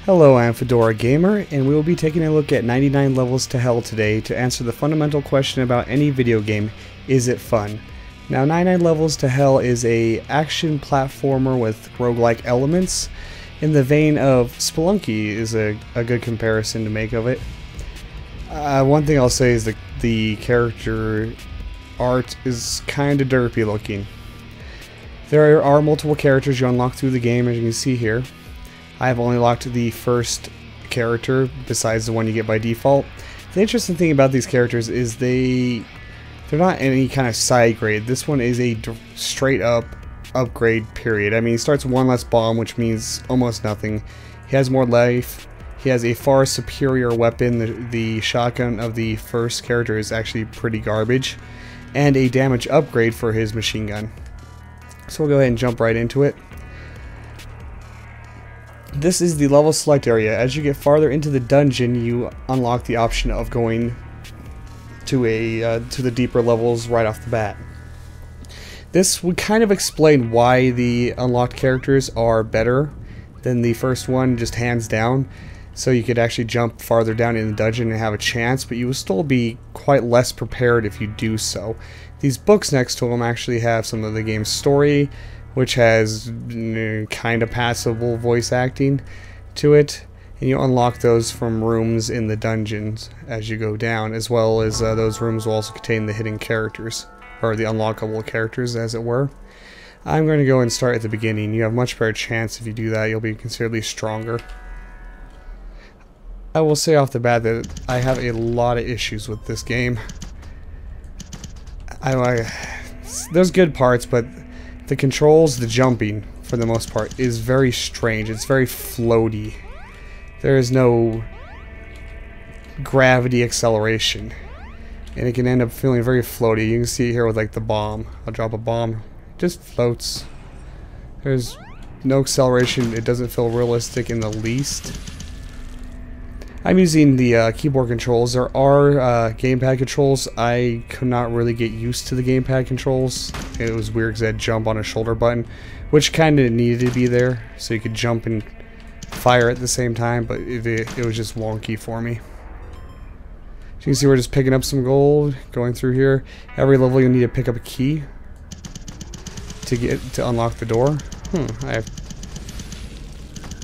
Hello, I am FedoraG4mer, and we will be taking a look at 99 Levels to Hell today to answer the fundamental question about any video game: is it fun? Now, 99 Levels to Hell is a action platformer with roguelike elements. In the vein of Spelunky is a good comparison to make of it. One thing I'll say is that the character art is kind of derpy looking. There are multiple characters you unlock through the game, as you can see here. I have only locked the first character besides the one you get by default. The interesting thing about these characters is they're not any kind of side grade. This one is a straight up upgrade, period. I mean, he starts one less bomb, which means almost nothing. He has more life. He has a far superior weapon. The shotgun of the first character is actually pretty garbage. And a damage upgrade for his machine gun. So we'll go ahead and jump right into it. This is the level select area. As you get farther into the dungeon, you unlock the option of going to the deeper levels right off the bat. This would kind of explain why the unlocked characters are better than the first one, just hands down. So you could actually jump farther down in the dungeon and have a chance, but you will still be quite less prepared if you do so. These books next to them actually have some of the game's story, which has kind of passable voice acting to it, and you unlock those from rooms in the dungeons as you go down, as well as those rooms will also contain the hidden characters, or the unlockable characters, as it were. I'm going to go and start at the beginning. You have much better chance if you do that. You'll be considerably stronger. I will say off the bat that I have a lot of issues with this game. There's good parts, but the controls, the jumping, for the most part, is very strange. It's very floaty. There is no gravity acceleration. And it can end up feeling very floaty. You can see here with like the bomb. I'll drop a bomb. It just floats. There's no acceleration. It doesn't feel realistic in the least. I'm using the keyboard controls. There are gamepad controls. I could not really get used to the gamepad controls. It was weird because I had jump on a shoulder button, which kind of needed to be there so you could jump and fire at the same time, but it was just wonky for me. As you can see, we're just picking up some gold, going through here. Every level you need to pick up a key to unlock the door. I have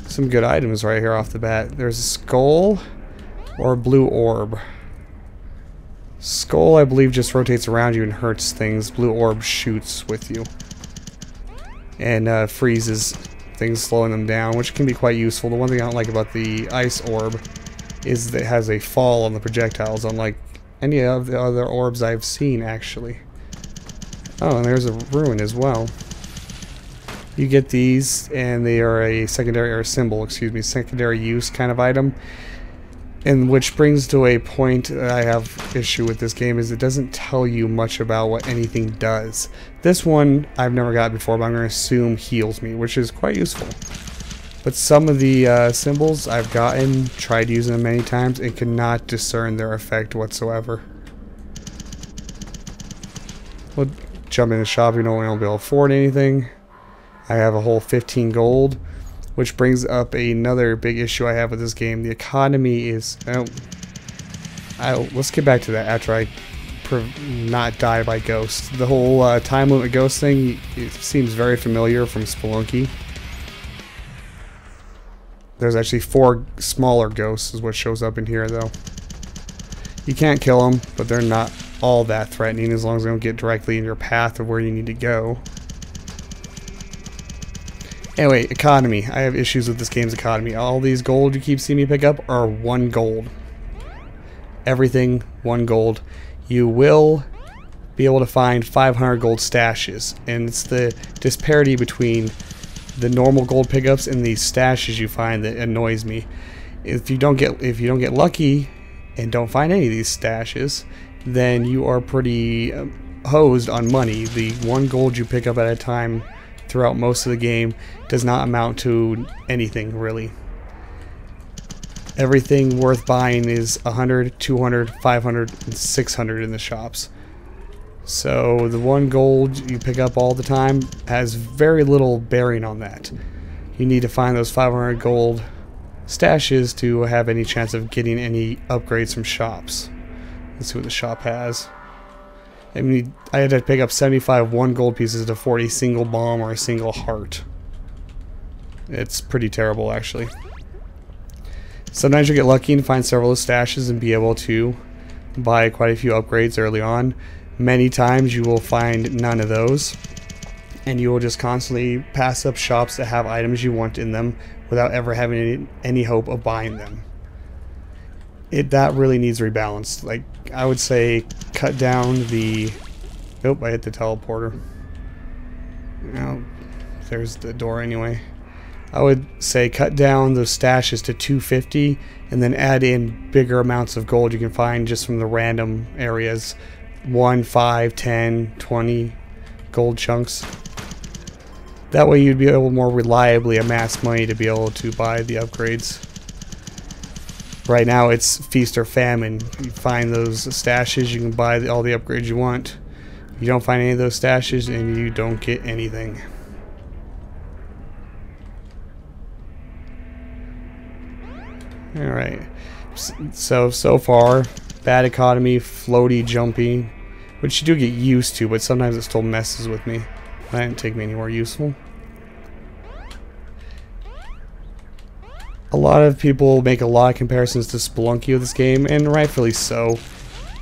some good items right here off the bat. There's a skull or a blue orb. Skull, I believe, just rotates around you and hurts things. Blue orb shoots with you and freezes things, slowing them down, which can be quite useful. The one thing I don't like about the ice orb is that it has a fall on the projectiles, unlike any of the other orbs I've seen, actually. Oh, and there's a ruin as well. You get these, and they are a secondary use kind of item. And which brings to a point that I have issue with this game, is it doesn't tell you much about what anything does. This one I've never got before, but I'm going to assume heals me, which is quite useful. But some of the symbols I've gotten, tried using them many times, and cannot discern their effect whatsoever. We'll jump in the shop. We won't be able to afford anything. I have a whole 15 gold, which brings up another big issue I have with this game. The economy is... let's get back to that after I not die by ghosts. The whole time limit ghost thing, it seems very familiar from Spelunky. There's actually 4 smaller ghosts is what shows up in here, though. You can't kill them, but they're not all that threatening as long as they don't get directly in your path of where you need to go. Anyway, economy. I have issues with this game's economy. All these gold you keep seeing me pick up are 1 gold. Everything 1 gold. You will be able to find 500 gold stashes, and it's the disparity between the normal gold pickups and these stashes you find that annoys me. If you don't get lucky and don't find any of these stashes, then you are pretty hosed on money. The 1 gold you pick up at a time throughout most of the game does not amount to anything, really. Everything worth buying is 100, 200, 500, and 600 in the shops. So the 1 gold you pick up all the time has very little bearing on that. You need to find those 500 gold stashes to have any chance of getting any upgrades from shops. Let's see what the shop has. I mean, I had to pick up 75 1 gold pieces to afford a single bomb or a single heart. It's pretty terrible, actually. Sometimes you'll get lucky and find several stashes and be able to buy quite a few upgrades early on. Many times you will find none of those, and you will just constantly pass up shops that have items you want in them without ever having any hope of buying them. That really needs rebalanced. Like, I would say cut down the... Oh, I hit the teleporter. Oh, there's the door anyway. I would say cut down those stashes to 250 and then add in bigger amounts of gold you can find just from the random areas. 1, 5, 10, 20 gold chunks. That way you'd be able to more reliably amass money to be able to buy the upgrades. Right now it's feast or famine. You find those stashes, you can buy all the upgrades you want. You don't find any of those stashes and you don't get anything. Alright, so far, bad economy, floaty, jumpy, which you do get used to, but sometimes it still messes with me. That didn't take me anywhere useful. A lot of people make a lot of comparisons to Spelunky with this game, and rightfully so,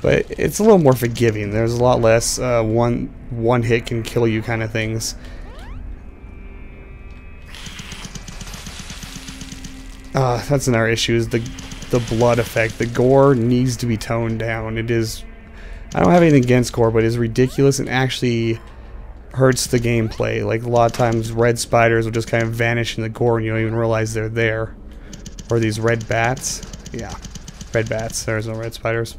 but it's a little more forgiving. There's a lot less one hit can kill you kind of things. That's another issue, is the blood effect. The gore needs to be toned down. It is, I don't have anything against gore, but it's ridiculous and actually hurts the gameplay. Like, a lot of times red spiders will just kind of vanish in the gore and you don't even realize they're there. Or these red bats. Yeah, red bats. There's no red spiders.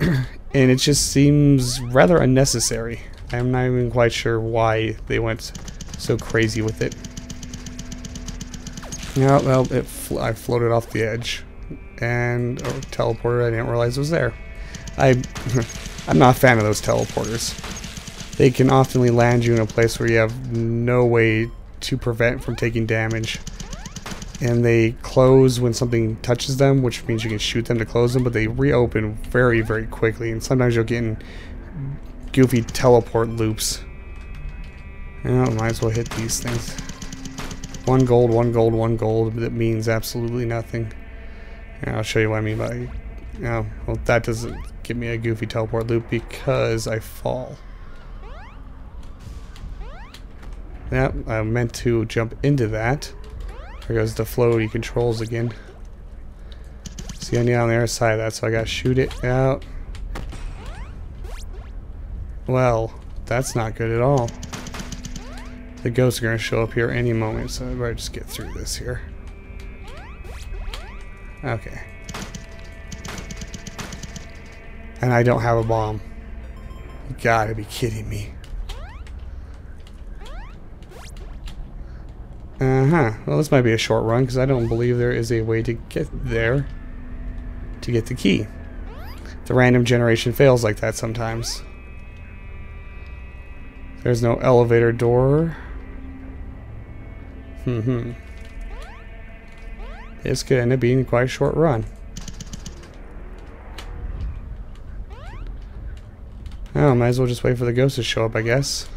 And it just seems rather unnecessary. I'm not even quite sure why they went so crazy with it. Yeah, well, I floated off the edge and teleported. I didn't realize it was there. I'm not a fan of those teleporters. They can often land you in a place where you have no way to prevent from taking damage. And they close when something touches them, which means you can shoot them to close them, but they reopen very, very quickly. And sometimes you'll get in goofy teleport loops. And I might as well hit these things. 1 gold, 1 gold, 1 gold. That means absolutely nothing. And I'll show you what I mean by... well, that doesn't give me a goofy teleport loop because I fall. Yep, I meant to jump into that. There goes the floaty controls again. See, I need on the other side of that, so I gotta shoot it out. Well, that's not good at all. The ghosts are gonna show up here any moment, so I better just get through this here. Okay. And I don't have a bomb. You gotta be kidding me. Well, this might be a short run because I don't believe there is a way to get there to get the key. The random generation fails like that sometimes. There's no elevator door. This could end up being quite a short run. Oh, might as well just wait for the ghost to show up, I guess.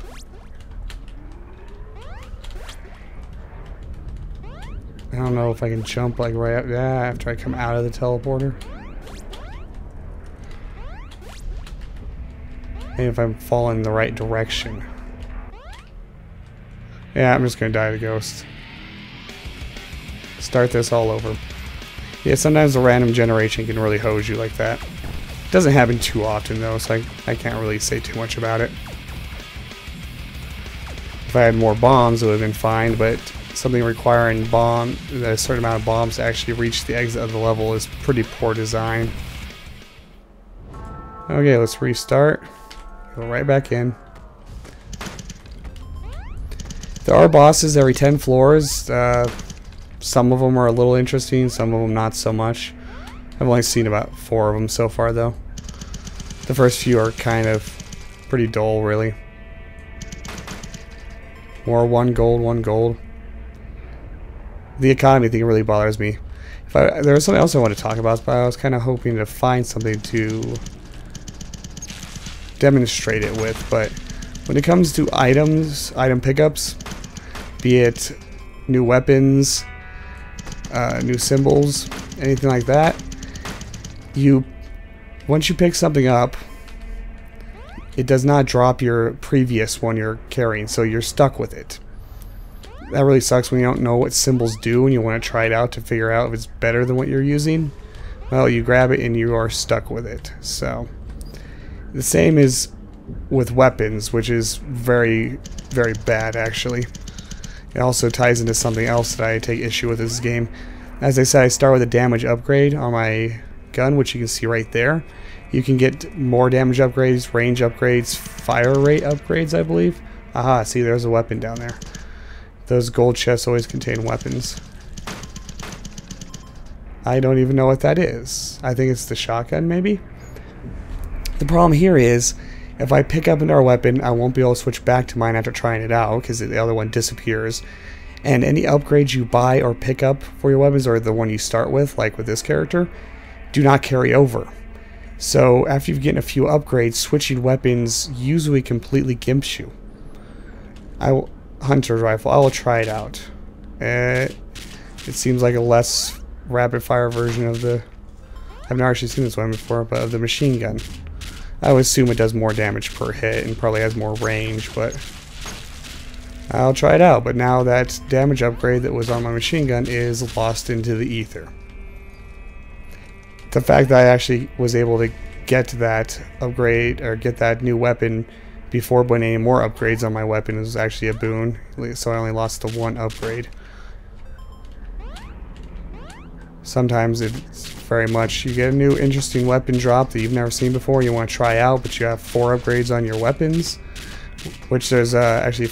I don't know if I can jump like right up, after I come out of the teleporter. And if I'm falling in the right direction. Yeah, I'm just gonna die to ghost. Start this all over. Yeah, sometimes the random generation can really hose you like that. It doesn't happen too often though, so I can't really say too much about it. If I had more bombs, it would have been fine, but something requiring a certain amount of bombs to actually reach the exit of the level is pretty poor design. Okay, let's restart. Go right back in. There are bosses every 10 floors. Some of them are a little interesting, some of them not so much. I've only seen about 4 of them so far though. The first few are kind of pretty dull, really. More 1 gold, 1 gold. The economy thing really bothers me. There was something else I want to talk about, but I was kind of hoping to find something to demonstrate it with. But when it comes to items, item pickups, be it new weapons, new symbols, anything like that, once you pick something up, it does not drop your previous one you're carrying, so you're stuck with it. That really sucks when you don't know what symbols do and you want to try it out to figure out if it's better than what you're using. Well, you grab it and you are stuck with it. So the same is with weapons, which is very, very bad actually. It also ties into something else that I take issue with this game. As I said, I start with a damage upgrade on my gun, which you can see right there. You can get more damage upgrades, range upgrades, fire rate upgrades, I believe. Aha, see, there's a weapon down there. Those gold chests always contain weapons. I don't even know what that is. I think it's the shotgun, maybe? The problem here is, if I pick up another weapon, I won't be able to switch back to mine after trying it out, because the other one disappears. And any upgrades you buy or pick up for your weapons, or the one you start with, like with this character, do not carry over. So after you've gotten a few upgrades, switching weapons usually completely gimps you. Hunter's rifle, I will try it out. It seems like a less rapid fire version of the... I've never actually seen this one before, but of the machine gun. I would assume it does more damage per hit and probably has more range, but I'll try it out. But now that damage upgrade that was on my machine gun is lost into the ether. The fact that I actually was able to get that upgrade or get that new weapon before putting any more upgrades on my weapon was actually a boon. So I only lost the one upgrade. Sometimes it's very much, you get a new interesting weapon drop that you've never seen before, you want to try out, but you have 4 upgrades on your weapons, which there's actually,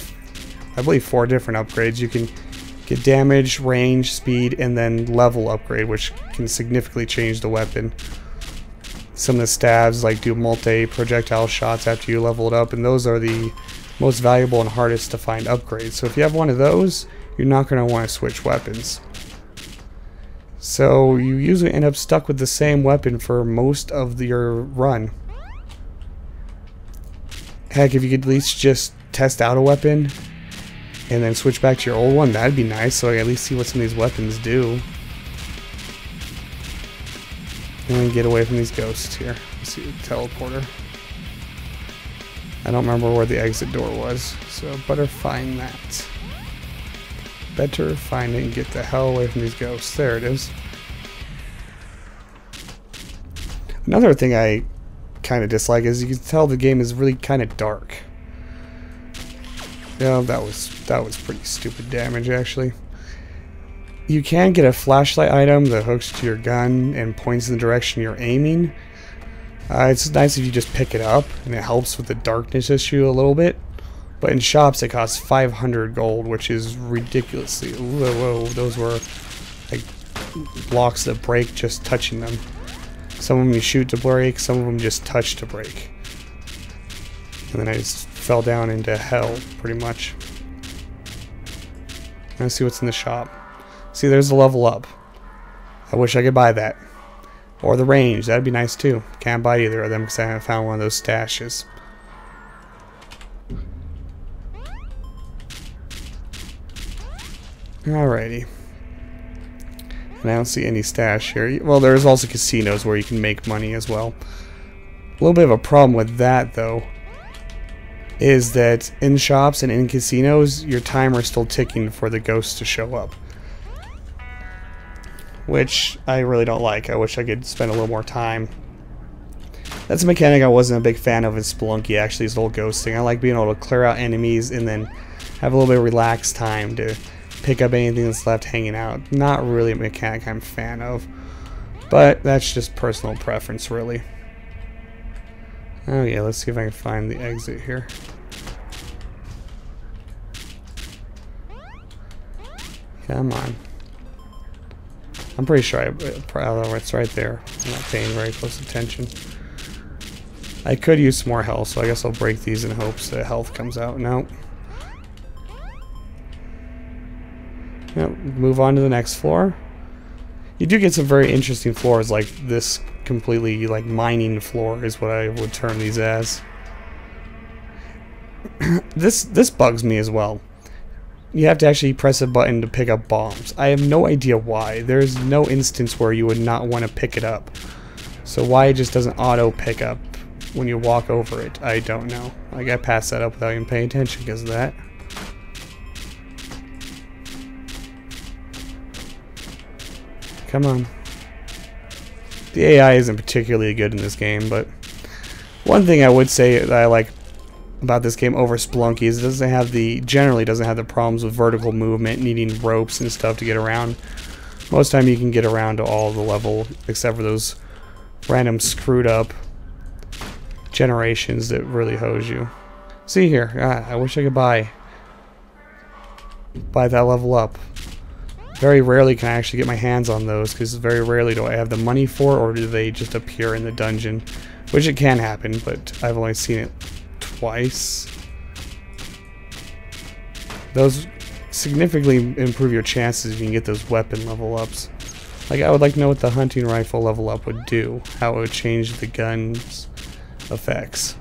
I believe, 4 different upgrades. You can get damage, range, speed, and then level upgrade, which can significantly change the weapon. Some of the stabs like do multi-projectile shots after you level it up, and those are the most valuable and hardest to find upgrades. So if you have one of those, you're not going to want to switch weapons. So you usually end up stuck with the same weapon for most of your run. Heck, if you could at least just test out a weapon and then switch back to your old one, that'd be nice, so I at least see what some of these weapons do. And then get away from these ghosts here. Let's see the teleporter. I don't remember where the exit door was, so better find that. Better find it and get the hell away from these ghosts. There it is. Another thing I kind of dislike is you can tell the game is really kind of dark. Yeah, that was pretty stupid damage actually. You can get a flashlight item that hooks to your gun and points in the direction you're aiming. It's nice if you just pick it up, and it helps with the darkness issue a little bit. But in shops it costs 500 gold, which is ridiculously... Whoa, those were like blocks that break just touching them. Some of them you shoot to break, some of them just touch to break. And then I just fell down into hell, pretty much. Let's see what's in the shop. See, there's the level up. I wish I could buy that. Or the range, that'd be nice too. Can't buy either of them because I haven't found one of those stashes. Alrighty. And I don't see any stash here. Well, there's also casinos where you can make money as well. A little bit of a problem with that, though, is that in shops and in casinos, your timer's still ticking for the ghosts to show up. Which I really don't like. I wish I could spend a little more time. That's a mechanic I wasn't a big fan of in Spelunky, actually, this little ghost thing. I like being able to clear out enemies and then have a little bit of relaxed time to pick up anything that's left hanging out. Not really a mechanic I'm a fan of, but that's just personal preference, really. Oh yeah, let's see if I can find the exit here. Come on. I'm pretty sure it's right there. I'm not paying very close attention. I could use some more health, so I guess I'll break these in hopes that health comes out. Nope. Yep, move on to the next floor. You do get some very interesting floors, like this completely like mining floor is what I would term these as. This bugs me as well. You have to actually press a button to pick up bombs. I have no idea why. There's no instance where you would not want to pick it up. So why it just doesn't auto pick up when you walk over it, I don't know. Like, I passed that up without even paying attention because of that. Come on. The AI isn't particularly good in this game, but one thing I would say that I like about this game over Spelunky is it generally doesn't have the problems with vertical movement, needing ropes and stuff to get around. Most time you can get around to all the level except for those random screwed up generations that really hose you. See here, I wish I could buy that level up. Very rarely can I actually get my hands on those, because very rarely do I have the money for, or do they just appear in the dungeon, which it can happen, but I've only seen it twice. Those significantly improve your chances if you can get those weapon level ups. Like, I would like to know what the hunting rifle level up would do, how it would change the gun's effects.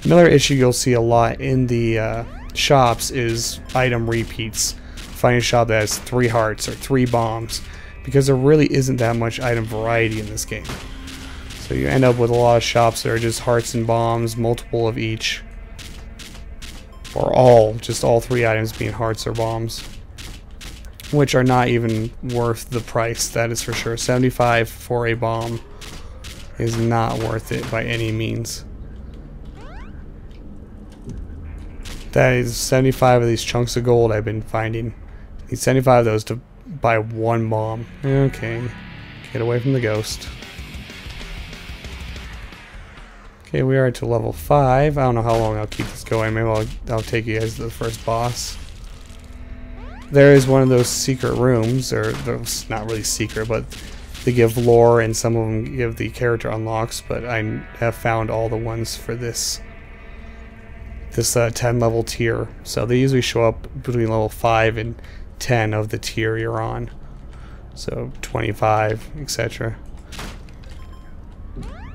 Another issue you'll see a lot in the shops is item repeats. Find a shop that has 3 hearts or 3 bombs, because there really isn't that much item variety in this game. So you end up with a lot of shops that are just hearts and bombs, multiple of each, or just all 3 items being hearts or bombs, which are not even worth the price, that is for sure. 75 for a bomb is not worth it by any means. That is 75 of these chunks of gold I've been finding. Need 75 of those to buy 1 bomb. Okay, get away from the ghost. Okay, we are to level 5. I don't know how long I'll keep this going. Maybe I'll take you guys to the first boss. There is one of those secret rooms, or those not really secret, but they give lore and some of them give the character unlocks, but I have found all the ones for this 10 level tier. So they usually show up between level 5 and 10 of the tier you're on. So 25, etc.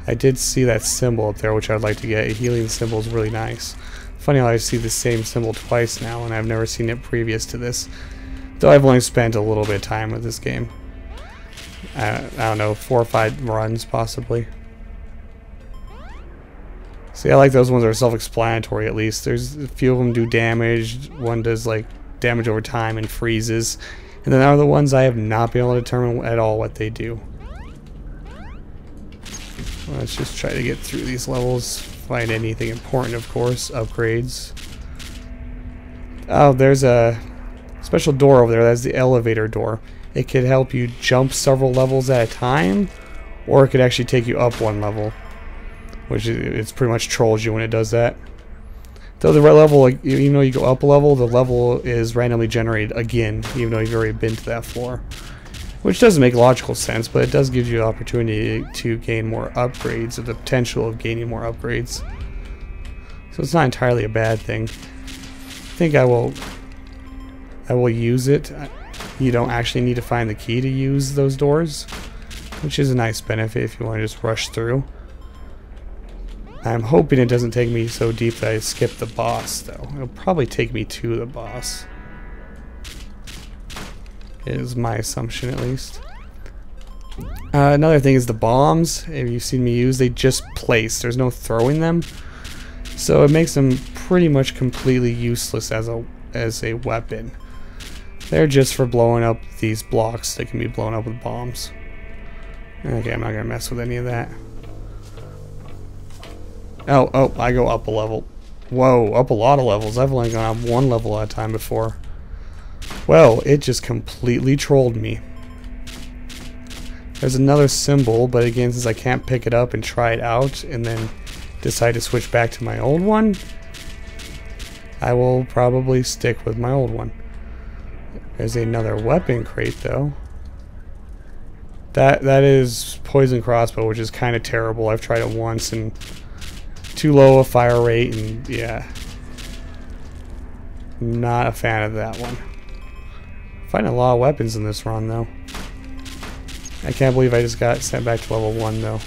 I did see that symbol up there, which I'd like to get. A healing symbol is really nice. Funny how I see the same symbol twice now, and I've never seen it previous to this. Though I've only spent a little bit of time with this game. I don't know, 4 or 5 runs possibly. See, I like those ones that are self-explanatory at least. There's a few of them do damage. One does like damage over time and freezes. And then there are the ones I have not been able to determine at all what they do. Let's just try to get through these levels. Find anything important, of course. Upgrades. Oh, there's a special door over there. That's the elevator door. It could help you jump several levels at a time, or it could actually take you up 1 level, which it's pretty much trolls you when it does that. Though the level, like, even though you go up a level, the level is randomly generated again, even though you've already been to that floor. Which doesn't make logical sense, but it does give you the opportunity to gain more upgrades, or the potential of gaining more upgrades. So it's not entirely a bad thing. I think I will use it. You don't actually need to find the key to use those doors, which is a nice benefit if you want to just rush through. I'm hoping it doesn't take me so deep that I skip the boss, though. It'll probably take me to the boss. Is my assumption, at least. Another thing is the bombs. If you've seen me use, they just place. There's no throwing them, so it makes them pretty much completely useless as a weapon. They're just for blowing up these blocks that can be blown up with bombs. Okay, I'm not gonna mess with any of that. Oh, I go up a level. Whoa, up a lot of levels. I've only gone up 1 level at a time before. Well, it just completely trolled me. There's another symbol, but again, since I can't pick it up and try it out and then decide to switch back to my old one, I will probably stick with my old one. There's another weapon crate, though. That is poison crossbow, which is kind of terrible. I've tried it once and too low a fire rate, and yeah, not a fan of that one. Finding a lot of weapons in this run, though. I can't believe I just got sent back to level 1, though.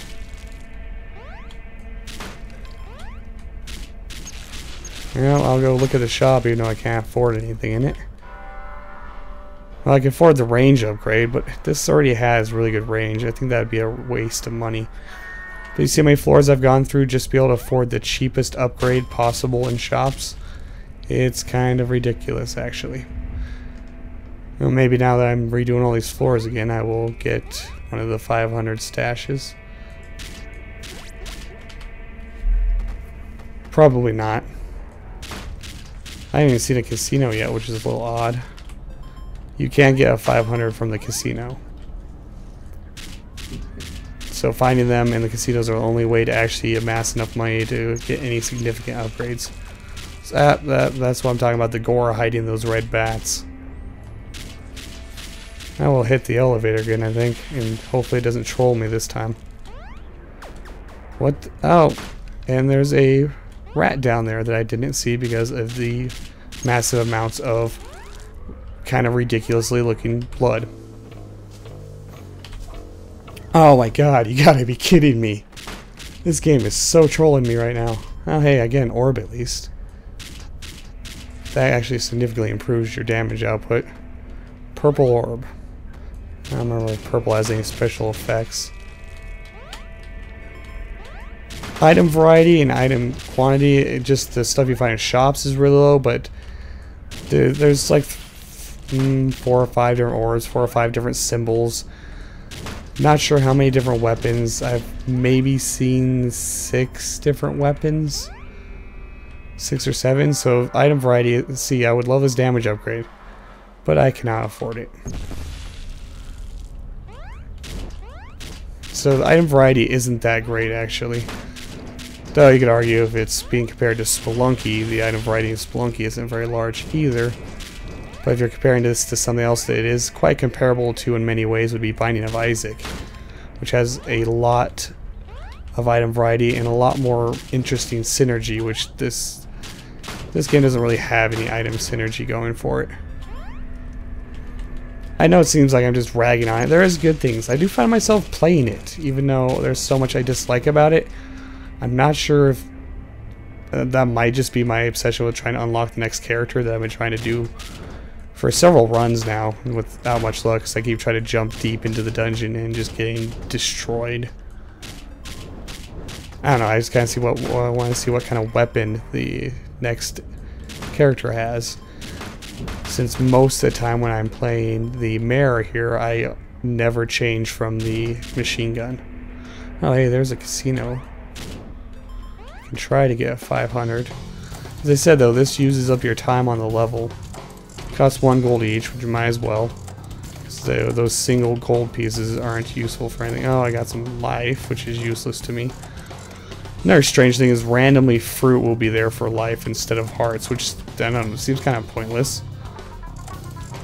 Well, I'll go look at the shop, even though I can't afford anything in it. Well, I can afford the range upgrade, but this already has really good range. I think that would be a waste of money. But you see how many floors I've gone through just to be able to afford the cheapest upgrade possible in shops? It's kind of ridiculous, actually. Well, maybe now that I'm redoing all these floors again, I will get one of the 500 stashes. Probably not. I haven't even seen a casino yet, which is a little odd. You can't get a 500 from the casino. So finding them in the casinos are the only way to actually amass enough money to get any significant upgrades. So that's what I'm talking about, the gore hiding those red bats. I will hit the elevator again, I think, and hopefully it doesn't troll me this time. What? Oh, and there's a rat down there that I didn't see because of the massive amounts of kind of ridiculously looking blood. Oh my god, you gotta be kidding me. This game is so trolling me right now. Oh hey, I get an orb at least. That actually significantly improves your damage output. Purple orb. I don't remember if purple has any special effects. Item variety and item quantity, just the stuff you find in shops is really low, but there's like 4 or 5 different orbs, 4 or 5 different symbols. Not sure how many different weapons. I've maybe seen 6 different weapons. 6 or 7. So item variety, see, I would love this damage upgrade, but I cannot afford it. So the item variety isn't that great, actually. Though you could argue if it's being compared to Spelunky, the item variety in Spelunky isn't very large either. But if you're comparing this to something else that it is quite comparable to in many ways, would be Binding of Isaac, which has a lot of item variety and a lot more interesting synergy, which this game doesn't really have any item synergy going for it. I know it seems like I'm just ragging on it. There is good things. I do find myself playing it, even though there's so much I dislike about it. I'm not sure if that might just be my obsession with trying to unlock the next character that I've been trying to do for several runs now without much luck, because I keep trying to jump deep into the dungeon and just getting destroyed. I don't know, I just kind of want to see what kind of weapon the next character has. Since most of the time when I'm playing the mare here, I never change from the machine gun. Oh hey, there's a casino. I can try to get a 500. As I said though, this uses up your time on the level. Costs 1 gold each, which you might as well. So those single gold pieces aren't useful for anything. Oh, I got some life, which is useless to me. Another strange thing is randomly fruit will be there for life instead of hearts, which I don't know, seems kind of pointless.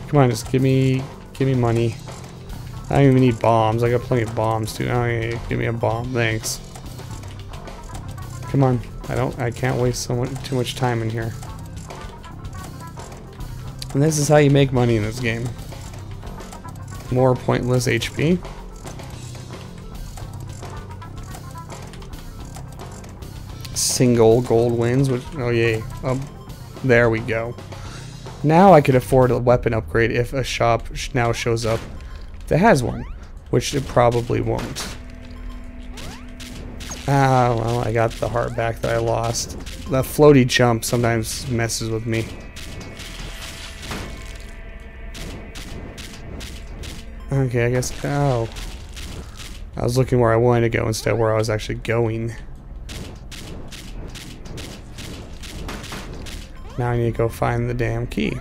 Come on, just give me money. I don't even need bombs. I got plenty of bombs too. Oh yeah, give me a bomb, thanks. Come on, I can't waste too much time in here. And this is how you make money in this game. More pointless HP. Single gold wins, which, oh yay, there we go. Now I could afford a weapon upgrade if a shop now shows up that has one, which it probably won't. Ah, well, I got the heart back that I lost. The floaty jump sometimes messes with me. Okay, I guess, oh. I was looking where I wanted to go instead of where I was actually going. Now I need to go find the damn key.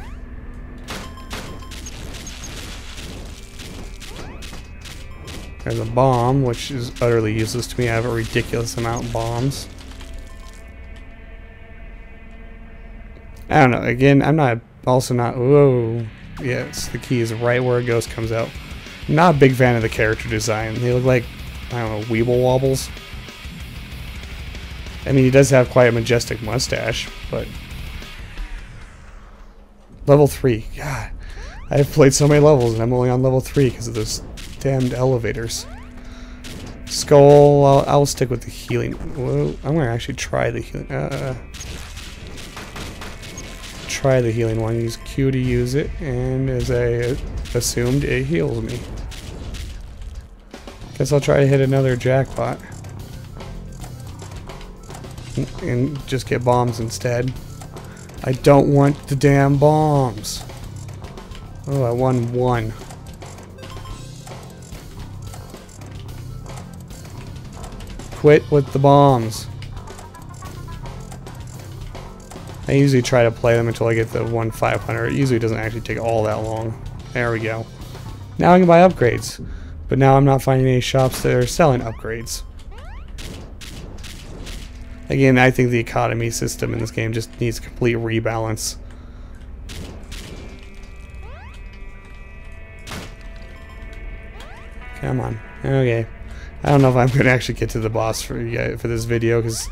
There's a bomb, which is utterly useless to me. I have a ridiculous amount of bombs. I don't know. Again, I'm not, also not, whoa. Yes, the key is right where it goes, comes out. I'm not a big fan of the character design. They look like, I don't know, Weeble Wobbles. I mean, he does have quite a majestic mustache, but... Level 3. God. I've played so many levels and I'm only on level 3 because of those damned elevators. Skull, I'll stick with the healing. Whoa, I'm going to actually try the healing. Try the healing one. Use Q to use it, and as I assumed, it heals me. Guess I'll try to hit another jackpot. And just get bombs instead. I don't want the damn bombs. Oh, I won 1. Quit with the bombs. I usually try to play them until I get the 1/500. It usually doesn't actually take all that long. There we go. Now I can buy upgrades. But now I'm not finding any shops that are selling upgrades. Again, I think the economy system in this game just needs a complete rebalance. Come on. Okay. I don't know if I'm going to actually get to the boss for this video, because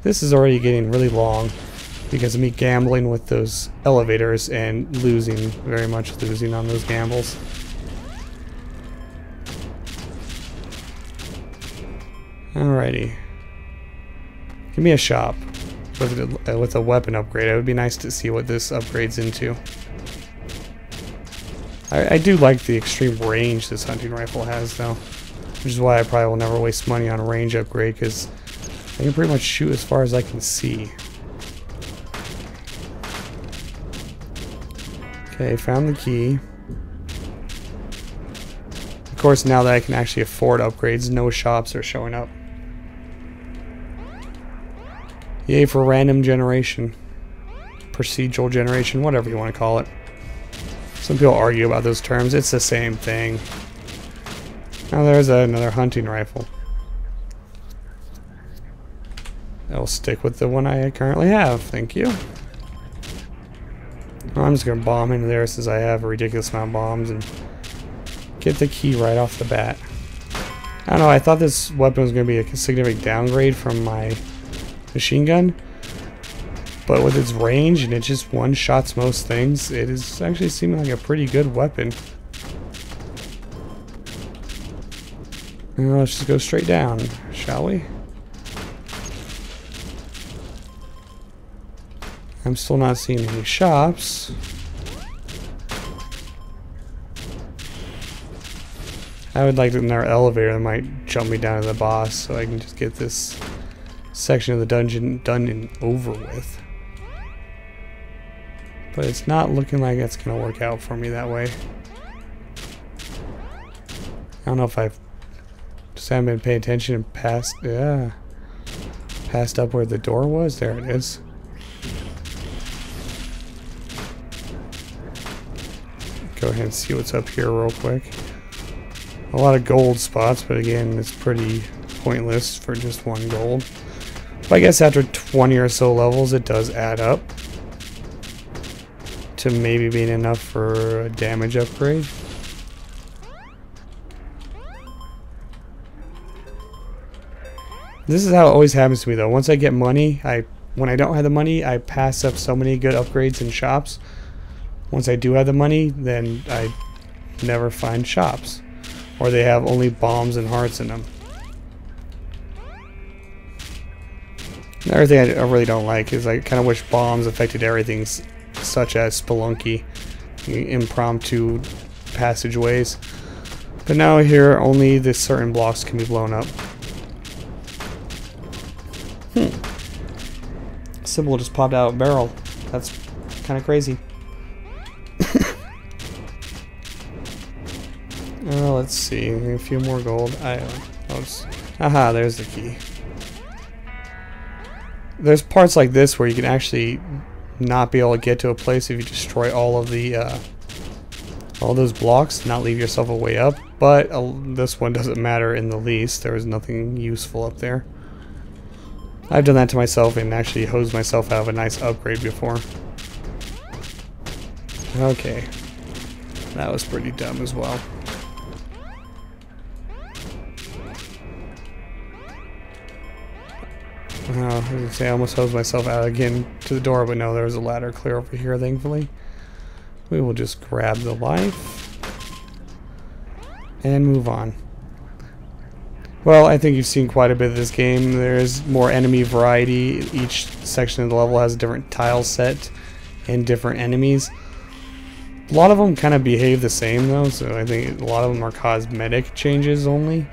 this is already getting really long because of me gambling with those elevators and losing, very much losing on those gambles. Alrighty. Give me a shop with a weapon upgrade. It would be nice to see what this upgrades into. I do like the extreme range this hunting rifle has, though, which is why I probably will never waste money on a range upgrade, because I can pretty much shoot as far as I can see. Okay, found the key. Of course, now that I can actually afford upgrades, no shops are showing up. Yay for random generation. Procedural generation, whatever you want to call it. Some people argue about those terms. It's the same thing. Now there's another hunting rifle. I'll stick with the one I currently have. Thank you. I'm just going to bomb into there since I have a ridiculous amount of bombs and get the key right off the bat. I don't know, I thought this weapon was going to be a significant downgrade from my machine gun, but with its range and it just one-shots most things, it is actually seeming like a pretty good weapon. Now let's just go straight down, shall we? I'm still not seeing any shops. I would like another elevator that might jump me down to the boss so I can just get this section of the dungeon done and over with. But it's not looking like it's going to work out for me that way. I don't know if I've just haven't been paying attention and passed up where the door was. There it is. Go ahead and see what's up here real quick. A lot of gold spots, but again, it's pretty pointless for just 1 gold. But I guess after 20 or so levels, it does add up to maybe being enough for a damage upgrade. This is how it always happens to me, though. Once I get money, when I don't have the money, I pass up so many good upgrades in shops. Once I do have the money, then I never find shops. Or they have only bombs and hearts in them. Another thing I really don't like is I kind of wish bombs affected everything, such as Spelunky, impromptu passageways. But now here, only the certain blocks can be blown up. Symbol just popped out of a barrel. That's kind of crazy. Let's see. A few more gold. Aha, there's the key. There's parts like this where you can actually not be able to get to a place if you destroy all of the all those blocks, not leave yourself a way up. But this one doesn't matter in the least. There was nothing useful up there. I've done that to myself and actually hosed myself out of a nice upgrade before. Okay. That was pretty dumb as well. I was gonna say I almost hosed myself out again to the door, but no, there was a ladder clear over here, thankfully. We will just grab the life and move on. Well, I think you've seen quite a bit of this game. There's more enemy variety. Each section of the level has a different tile set and different enemies. A lot of them kind of behave the same though, so I think a lot of them are cosmetic changes only.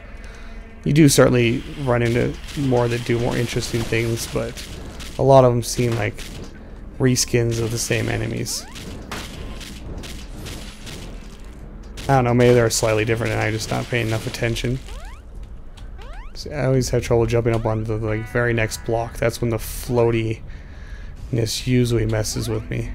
You do certainly run into more that do more interesting things, but a lot of them seem like reskins of the same enemies. I don't know, maybe they're slightly different and I'm just not paying enough attention. So I always have trouble jumping up onto the very next block. That's when the floatiness usually messes with me.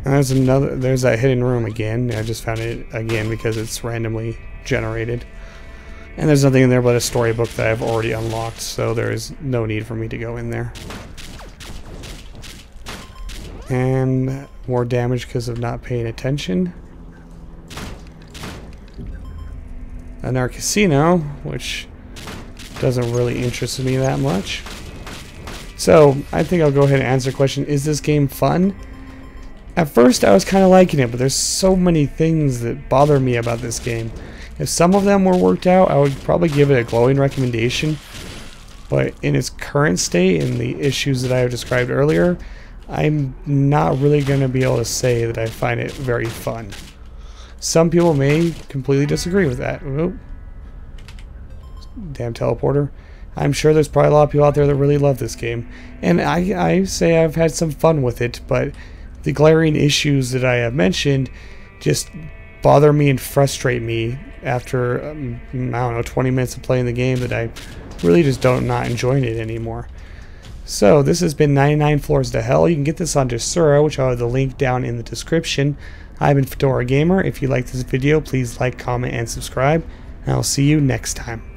And there's that hidden room again. I just found it again because it's randomly generated. And there's nothing in there but a storybook that I've already unlocked, so there is no need for me to go in there. And more damage because of not paying attention. Another casino, which doesn't really interest me that much. So I think I'll go ahead and answer the question, is this game fun? At first I was kind of liking it, but there's so many things that bother me about this game. If some of them were worked out, I would probably give it a glowing recommendation. But in its current state and the issues that I have described earlier, I'm not really going to be able to say that I find it very fun. Some people may completely disagree with that. Oop. Damn teleporter. I'm sure there's probably a lot of people out there that really love this game. And I say I've had some fun with it, but the glaring issues that I have mentioned just bother me and frustrate me after, I don't know, 20 minutes of playing the game, that I really just not enjoying it anymore. So this has been 99 Floors to Hell. You can get this on Desura, which I'll have the link down in the description. I've been FedoraG4mer. If you like this video, please like, comment, and subscribe. And I'll see you next time.